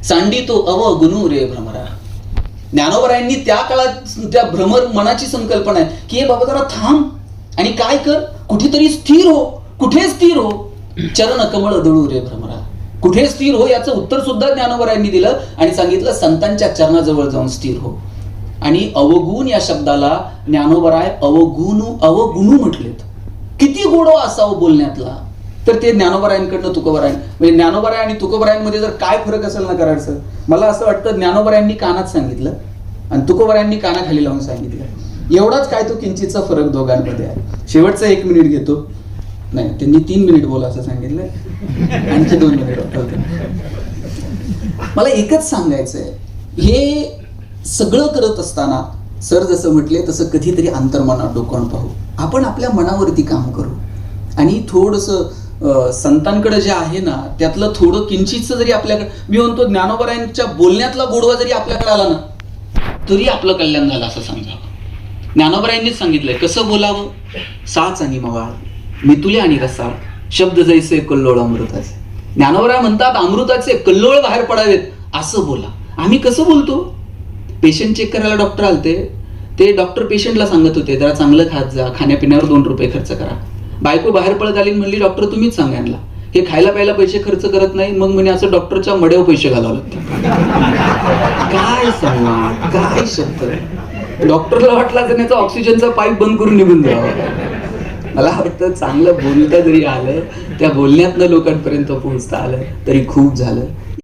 सांडितो अवगुणू रे भ्रमरा. ज्ञानोबरायांनी त्या काळात त्या भ्रमर मनाची संकल्पना आहे की हे बाबा जरा थांब आणि काय कर, कुठेतरी स्थिर हो. कुठे स्थिर हो? चरण कमळ दळू रे भ्रमरा. कुठे स्थिर हो याचं उत्तर सुद्धा ज्ञानोबरायांनी दिलं आणि सांगितलं संतांच्या चरणाजवळ जाऊन स्थिर हो. आणि अवगुण या शब्दाला ज्ञानोबराय अवगुणू म्हटलेत. किती गोडवा असावं बोलण्यातला. तर ते ज्ञानोबरायांकडनं तुकोबरायन, म्हणजे ज्ञानोबराय आणि तुकोबरायांमध्ये जर काय फरक असेल ना करायचं, मला असं वाटतं ज्ञानोबरायांनी कानात सांगितलं आणि तुकोबरायांनी कानाखाली लावून सांगितलं. एवढाच काय तो किंचितचा फरक दोघांमध्ये आहे. शेवटचा 1 मिनिट घेतो. नाही, त्यांनी 3 मिनिट बोला असं सांगितलं, आणखी 2 मिनिट होते. मला एकच सांगायचंय, हे सगळं करत असताना सर जसं म्हटले तसं कधीतरी अंतर्मनात डोकावून पाहू. आपण आपल्या मनावरती काम करू आणि थोडंसं संतांकडे जे आहे ना त्यातलं थोडं किंचितचं जरी आपल्याकडे, मी म्हणतो ज्ञानोबरायांच्या बोलण्यातला गोडवा जरी आपल्याकडे आला ना तरी आपलं कल्याण झालं असं समजावं. ज्ञानोबरायांनीच सांगितलंय कसं बोलावं. साच आणि मवाळ, मितुले आणि रसाळ, शब्द जैसे कल्लोळ अमृताचे. ज्ञानोबराय म्हणतात अमृताचे कल्लोळ बाहेर पडावेत असं बोला. आम्ही कसं बोलतो. पेशंट चेक करायला डॉक्टर आलते, ते डॉक्टर पेशंटला सांगत होते जरा चांगलं खात जा, खाण्यापिण्यावर 2 रुपये खर्च करा. बायको बाहेर पळत आली म्हणली डॉक्टर तुम्हीच सांगा यांना, हे खायला प्यायला पैसे खर्च करत नाही. मग म्हणे असं डॉक्टरच्या मड्यावर पैसे घालावं लागतात. काय सांगा, काय शब्द. डॉक्टरला वाटला तर त्याचा ऑक्सिजनचा पाईप बंद करून निघून जावं. मला वाटतं चांगलं बोलता जरी आलं, त्या बोलण्यातनं लोकांपर्यंत पोहोचता आलं तरी खूप झालं.